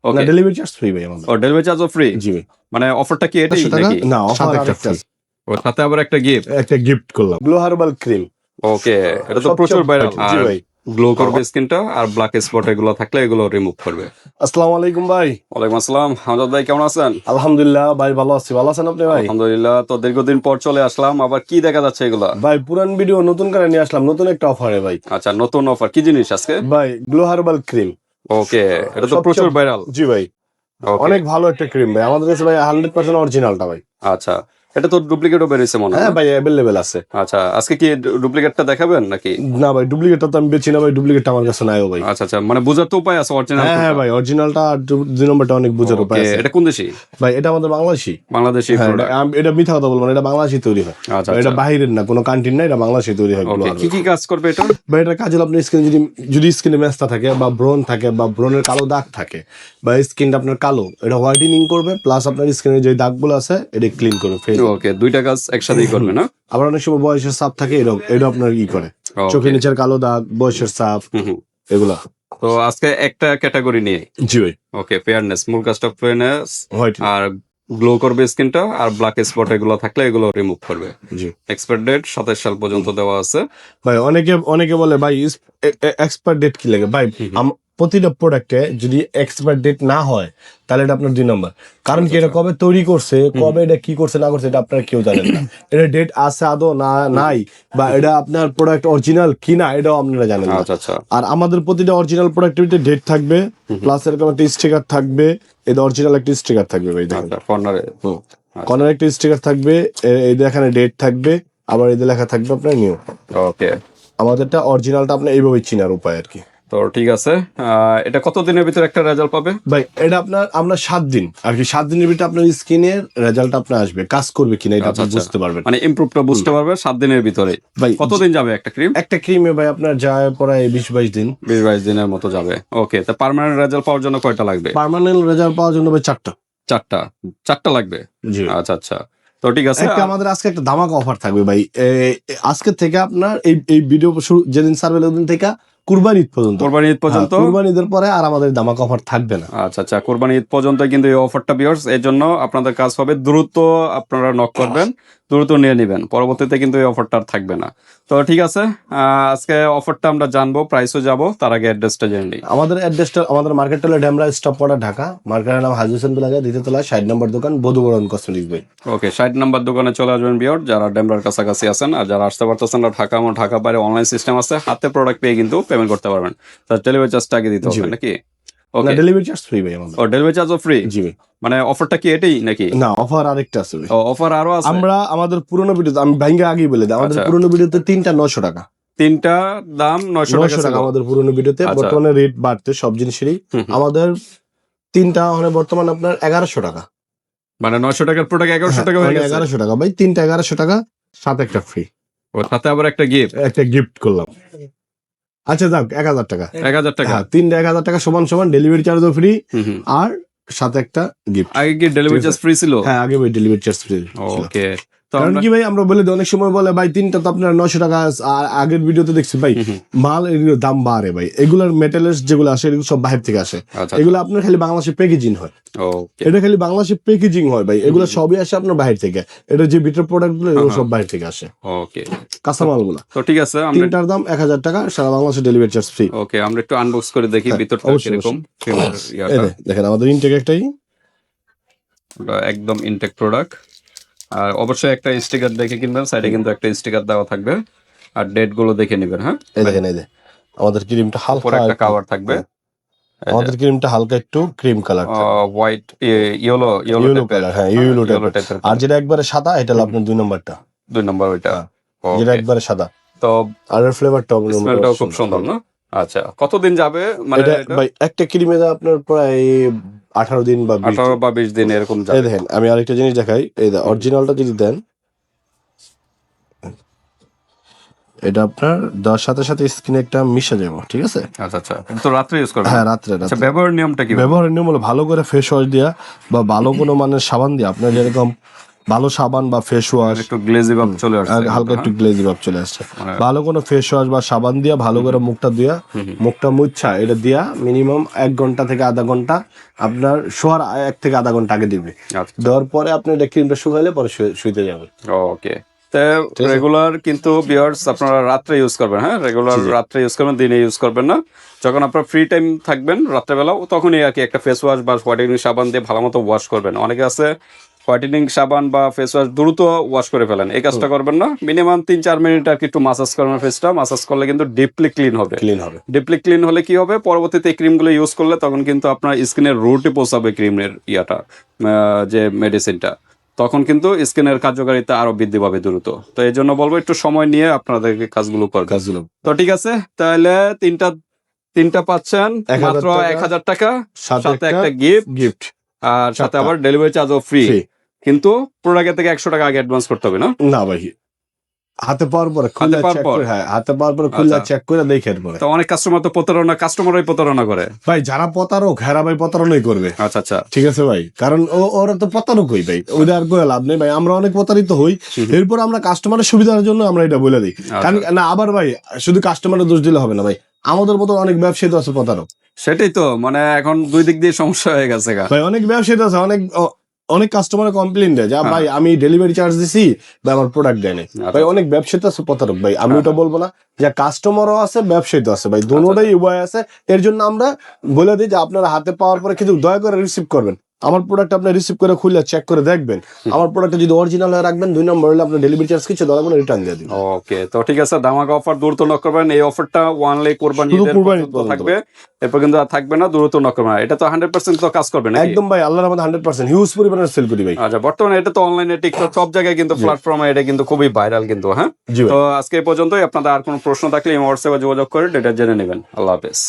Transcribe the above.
ওকে, delivery charge free ভাই আমাদের। ও delivery চার্জও ফ্রি? জি ভাই। মানে অফারটা কি এটাই 500 টাকা নাকি? না, অফার সাথে একটা একটা free। ও সাথে আবার একটা গিফট। একটা গিফট করলাম, গ্লো হার্বাল ক্রিম। ওকে, এটা তো সবচেয়ে প্রচুর ভাইরাল। জি আর ভাই। গ্লো করবে স্কিনটা, আর ব্ল্যাক স্পট এগুলো থাকলে এগুলো রিমুভ করবে। আসসালামু আলাইকুম ভাই। ওয়ালাইকুম আসসালাম। হামজাদ ভাই কেমন আছেন? আলহামদুলিল্লাহ ভাই, ভালো আছি। ভালো আছেন আপনি ভাই? আলহামদুলিল্লাহ। তো দীর্ঘদিন পর চলে আসলাম, আবার কি দেখা যাচ্ছে এগুলা? ভাই পুরান ভিডিও নতুন করে নিয়ে আসলাম, নতুন একটা অফারে ভাই। আচ্ছা, নতুন অফার কি জিনিস আজকে? ভাই গ্লো হার্বাল ক্রিম। ওকে, এটা তো সবচেয়ে- প্রচুর ভাইরাল। জি ভাই, অনেক ভালো একটা ক্রিম ভাই, আমাদের কাছে ভাই 100% অরিজিনালটা ভাই। আচ্ছা, এটা তো ডুপ্লিকেটও বেরিয়েছে মনে হয়। হ্যাঁ ভাই, অ্যাভেলেবেল আছে। আচ্ছা, আজকে কি ডুপ্লিকেটটা দেখাবেন নাকি? না ভাই, ডুপ্লিকেটটা তো আমি বেচি না ভাই, ডুপ্লিকেটটা আমার কাছে নাইও ভাই। আচ্ছা আচ্ছা, মানে বোঝার তো উপায় আছে অরিজিনাল? হ্যাঁ ভাই, অরিজিনালটা আর 2 নম্বরটা অনেক বুঝার উপায় আছে। এটা কোন দেশি? ভাই এটা আমাদের বাংলাদেশি। বাংলাদেশি হ্যাঁ, product? এটা মিথ্যা কথা বলবো না, এটা বাংলাদেশি তৈরি হয়। আচ্ছা এটা বাইরের না, কোনো কান্ট্রির না, এটা বাংলাদেশি তৈরি হয়। ওকে, কি কি কাজ করবে এটা? ভাই এটা কাজে আপনার স্কিন যদি স্কিনে মেস্তা থাকে বা ব্রণ থাকে বা ব্রণের কালো দাগ থাকে বা স্কিনটা আপনার কালো, এটা হোয়াইটেনিং করবে, প্লাস আপনার স্কিনের যে দাগগুলো আছে এটা ক্লিন করবে, ফেস। ওকে, দুইটা কাজ একসাথেই করবে না? আবার অনেক সময় বয়সের চাপ থাকে, এটা আপনার করে Okay. চোখের নিচের কালো দাগ, বয়সের চাপ, এগুলা। তো আজকে একটা ক্যাটাগরি নিয়ে। জি ভাই। ওকে, ফেয়ারনেস, মূল কাজটা ফেয়ারনেস, হোয়াইট আর গ্লো করবে স্কিনটা, আর ব্ল্যাক স্পট এগুলো থাকলে এগুলো রিমুভ করবে। জি এক্সপায়ার ডেট 27 সাল পর্যন্ত দেওয়া আছে। ভাই। অনেকে বলে ভাই এক্সপায়ার ডেট কি লাগে ভাই? প্রতিটা প্রোডাক্টে যদি এক্সপায়ার ডেট না হয় তাহলে এটা আপনার 2 নম্বর। কারণ কি, এটা কবে তৈরি করছে, কবে এটা কি করছে না করছে, এটা আপনারা কেউ জানেন না। এটা ডেট আছে আদৌ না নাই, বা এটা আপনার প্রোডাক্ট অরিজিনাল কি না, এটাও আপনারা জানেন না। আচ্ছা আচ্ছা, আর আমাদের প্রতিটা অরিজিনাল প্রোডাক্টের ডেট থাকবে, প্লাস এরকম একটা স্টিকার থাকবে। এটা অরিজিনাল একটা স্টিকার থাকবে ভাই, দেখেন কর্নারে। কর্নার একটা স্টিকার থাকবে, এই যে এখানে ডেট থাকবে, আবার এই যে লেখা থাকবে আপনার নিউ। ওকে, আমাদেরটা অরিজিনালটা আপনি এইভাবে চিনার উপায় আর কি। তো ঠিক আছে। এটা কত দিনের ভিতরে একটা রেজাল্ট পাবে ভাই? এটা আমরা 7 দিন আর কি, 7 দিনের ভিতরে আপনার স্কিনের রেজাল্ট আপনার আসবে, কাজ করবে কিনা এটা আপনি বুঝতে পারবেন। মানে ইমপ্রুভটা বুঝতে পারবে 7 দিনের ভিতরে। ভাই কতদিন যাবে একটা ক্রিম? একটা ক্রিমে ভাই আপনার যায় প্রায় 20-22 দিন। 20-22 দিনের মতো যাবে। ওকে, তো পার্মানেন্ট রেজাল্ট পাওয়ার জন্য কয়টা লাগবে? পার্মানেন্ট রেজাল্ট পাওয়ার জন্য ভাই 4টা। 4টা লাগবে? জি। আচ্ছা আচ্ছা, তো ঠিক আছে। আমাদের আজকে একটা ধামাকা অফার থাকবে ভাই। আজকে থেকে আপনার এই ভিডিও যেদিন সার্ভে ওদিন থেকে কুরবানি ঈদ পর্যন্ত। কুরবানি ঈদ পর্যন্ত? কুরবানি ঈদের পরে আর আমাদের ধামাকা অফার থাকবে না। আচ্ছা আচ্ছা, কুরবানি ঈদ পর্যন্ত কিন্তু এই অফারটা ভিউয়ার্স, এর জন্য আপনাদের কাজ হবে দ্রুত আপনারা নক করবেন, দ্রুত নিয়ে নেবেন, পরবর্তীতে কিন্তু এই অফারটা আর থাকবে না। তো ঠিক আছে, আজকে অফারটা আমরা জানবো, প্রাইসও যাবো, তার আগে অ্যাড্রেসটা জেনে নিই। আমাদের অ্যাড্রেসটা, আমাদের মার্কেট হলো ডেমরা স্টপ পড়া, ঢাকা। মার্কেটের নাম হাজি হোসেন প্লাজা, দ্বিতীয় তলা, 60 নম্বর দোকান, বধুবরণ কসমেটিক্স ভাই। ওকে, 60 নাম্বার দোকানে চলে আসবেন ভিউয়ার, যারা ডেমরার কাছাকাছি আছেন। আর যারা আসতে পারতেছেন না, ঢাকা বাইরে অনলাইন সিস্টেম আছে, হাতে প্রোডাক্ট পেয়ে কিন্তু পেমেন্ট করতে পারবেন। তার ডেলিভারি চার্জটা আগে দিতে হবে নাকি? ওকে, ডেলিভারি চার্জ ফ্রি ভাই আমাদের। ও ডেলিভারি চার্জও ফ্রি? জি ভাই। মানে অফারটা কি এটাই নাকি? না, অফার আরেকটা আছে ভাই। অফার আরো আছে? আমরা আমাদের পুরনো ভিডিওতে, আমি ভাইঙ্গে আগেই বলে দিই, আমাদের পুরনো ভিডিওতে 3টা 900 টাকা। 3টা দাম 900 টাকা আমাদের পুরনো ভিডিওতে। বর্তমানে রেট বাড়তে সব জিনিসেরই। আমাদের 3টা মানে বর্তমানে আপনার 1100 টাকা। মানে 900 টাকার প্রোডাক্ট 1100 টাকা হয়ে গেছে? 1100 টাকা ভাই, 3টা 1100 টাকা, সাথে একটা ফ্রি। ও সাথে আবার একটা গিফট করলাম। আচ্ছা যাক, 1000 টাকা। 1000 টাকা? হ্যাঁ, 3টা 1000 টাকা সমান ডেলিভারি চার্জও ফ্রি, আর সাথে একটা গিফট। আগে কি ডেলিভারি চার্জ ফ্রি ছিল? হ্যাঁ, আগে ভাই ডেলিভারি চার্জ ফ্রি। ওকে, কারণ কি ভাই, আমরা বলে দিই, অনেক সময় বলে ভাই 3টা তো আপনার 900 টাকা। আর আগের ভিডিওতে দেখছি ভাই মাল এগুলোর দাম বাড়ে ভাই, এগুলোর মেটেরিয়ালস যেগুলো আসে এগুলো সব বাইরে থেকে আসে। এগুলো আপনার খালি বাংলাদেশে প্যাকেজিং হয়। এটা খালি বাংলাদেশে প্যাকেজিং হয় ভাই, এগুলো সবই আসে আপনার বাইরে থেকে। এটা যে ভিতর প্রোডাক্ট গুলো এগুলো সব বাইরে থেকে আসে। ওকে, কাঁচামাল গুলো। তো ঠিক আছে, 3টার দাম 1000 টাকা, সারা বাংলাদেশে ডেলিভারি চার্জ ফ্রি। ওকে, আমরা একটু আনবক্স করে দেখি ভিতরটা কিরকম। দেখেন আমাদের ইনটেক একটাই, একদম ইনটেক প্রোডাক্ট। আর অবশ্যই একটা স্টিকার দেখে কিনবেন, সাইডে কিন্তু একটা স্টিকার দেওয়া থাকবে, আর ডেট গুলো দেখে নেবেন। হ্যাঁ, এই দেখেন, এই যে আমাদের ক্রিমটা হালকা একটা কভার থাকবে। আমাদের ক্রিমটা হালকা একটু cream colour, white yellow colour. হ্যাঁ, ইয়েলো টাইপের। আর যেটা একবারে সাদা, এটা হলো আপনার 2 নম্বরটা। 2 নম্বর ওইটা, যেটা একবারে সাদা। তো আর এর ফ্লেভারটাও খুব সুন্দর না? আচ্ছা, কতদিন যাবে মানে এটা? ভাই একটা ক্রিমে আপনার প্রায় 18 দিন বা 20 দিন এরকম যাবে। এই দেখেন, আমি আরেকটা জিনিস দেখাই, এই অরিজিনালটা যদি দেন, এটা আপনার দেওয়ার সাথে সাথে স্কিনে একটা মিশে যাবে, ঠিক আছে? আচ্ছা আচ্ছা, তো রাত্রে ইউজ করবেন? হ্যাঁ, রাত্রে। আচ্ছা, ব্যবহারের নিয়মটা কি? ব্যবহারের নিয়ম হলো ভালো করে ফেস ওয়াশ দিয়া বা ভালো কোনো মানের সাবান দিয়ে, আপনার যেরকম ভালো সাবান বা ফেস ওয়াশ, একটু গ্লেজি ভাব চলে আসছে, হালকা একটু গ্লেজি ভাব চলে আসছে, মানে- ভালো কোনো ফেস ওয়াশ বা সাবান দিয়া ভালো করে মুখটা দিয়া, মুখটা মুচ্ছা এটা দিয়া মিনিমাম 1 ঘন্টা থেকে আধা ঘন্টা আপনার শোয়ার 1 থেকে আধা ঘন্টা আগে দিবে। আচ্ছা। দেওয়ার পরে আপনি এটা ক্রিমটা শুকাইলে পরে শুইতে যাবেন। ওকে, তো রেগুলার কিন্তু ভিউয়ার্স আপনারা রাত্রে ইউজ করবেন, হ্যাঁ রেগুলার রাত্রে ইউজ করবেন, দিনে ইউজ করবেন না। যখন আপনার ফ্রি টাইম থাকবেন রাত্রেবেলাও, তখনই আর কি একটা ফেস ওয়াশ বা হোয়াইটেনিং সাবান দিয়ে ভালো মতো ওয়াশ করবেন। অনেকে আছে হোয়াইটেনিং সাবান বা ফেস ওয়াশ দ্রুত ওয়াশ করে ফেলেন, এই কাজটা করবেন না। মিনিমাম 3-4 মিনিট আর কি একটু মাসাজ করবেন ফেসটা, মাসাজ করলে কিন্তু ডিপলি ক্লিন হবে। ক্লিন হবে। ডিপলি ক্লিন হলে কি হবে, পরবর্তীতে এই ক্রিমগুলো ইউজ করলে তখন কিন্তু আপনার স্কিনের রুটে পৌঁছাবে ক্রিমের ইয়াটা, যে মেডিসিনটা, তখন কিন্তু স্কিনের কার্যকারিতা আরো বৃদ্ধি পাবে দ্রুত। তো এই জন্য বলবো একটু সময় নিয়ে আপনাদেরকে কাজগুলো করবেন। কাজগুলো তো ঠিক আছে, তাহলে তিনটা পাচ্ছেন 1000 মাত্র টাকা, 1000 টাকা, সাথে সাথে একটা গিফট, গিফট, আর সাথে চারটা। আবার ডেলিভারি চার্জও ফ্রি। কিন্তু প্রোডাক্টের থেকে 100 টাকা আগে অ্যাডভান্স করতে হবে না? না ভাই, হাতে পাওয়ার পরে খুলে পাওয়ার চেক পর? করে, হ্যাঁ হাতে পাওয়ার পরে খুলে আচ্ছা। চেক করে দেখে এরপরে। তো অনেক কাস্টমার তো কাস্টমারই প্রতারণা করে। ভাই যারা প্রতারক হেরা ভাই প্রতারণাই করবে। আচ্ছা আচ্ছা, ঠিক আছে ভাই, কারণ ওরা তো প্রতারকই ভাই, ওদের আর কোনো লাভ নেই ভাই। আমরা অনেক প্রতারিত হই, এরপর আমরা কাস্টমারের সুবিধার জন্য আমরা এটা বলে দিই। কারণ না আবার ভাই শুধু কাস্টমারের দোষ দিলে হবে না ভাই, আমাদের মতো অনেক ব্যবসায়ী তো আছে প্রতারক। সেটাই তো, মানে এখন দুই দিক দিয়ে সমস্যা হয়ে গেছে গা। ভাই অনেক ব্যবসায়ী তো আছে, অনেক কাস্টমার কমপ্লেইন দেয় যে ভাই আমি ডেলিভারি চার্জ দিছি বা আমার প্রোডাক্ট দেয় নাই। ভাই অনেক ব্যবসায়ী তো আছে প্রতারক ভাই, আমি ওটা বলবো না। যে কাস্টমারও আছে ব্যবসায়ী তো আছে ভাই, দুটোটাই উভয় আছে। এর জন্য আমরা বলে দিই যে আপনারা হাতে পাওয়ার পরে কিন্তু দয়া করে রিসিভ করবেন আমার প্রোডাক্ট, আপনি রিসিভ করে খুলে চেক করে দেখবেন। আমার প্রোডাক্টটা যদি অরিজিনাল হয়ে রাখবেন, 2 নম্বর হলে আপনার ডেলিভারি চার্জ কিছু দরকার কোনো রিটার্ন দিয়ে দিন। ওকে, তো ঠিক আছে, ধামাকা অফার, দ্রুত নক করবেন। এই অফারটা ওয়ানলি কোরবানি শুধু ঈদের কোরবানি পর্যন্ত থাকবে, এরপর কিন্তু আর থাকবে না, দ্রুত নক করবেন। এটা তো 100% তো কাজ করবে নাকি? একদম ভাই, আল্লাহর রহমতে 100% হিউজ পরিমাণের সেল করি ভাই। আচ্ছা, বর্তমানে এটা তো অনলাইনে টিকটক সব জায়গায় কিন্তু প্ল্যাটফর্মে এটা কিন্তু খুবই ভাইরাল কিন্তু, হ্যাঁ। জি ভাই। তো আজকে এই পর্যন্তই। আপনাদের আর কোনো প্রশ্ন থাকলে এই হোয়াটসঅ্যাপে যোগাযোগ করে এটা জেনে নেবেন। আল্লাহ হাফেজ।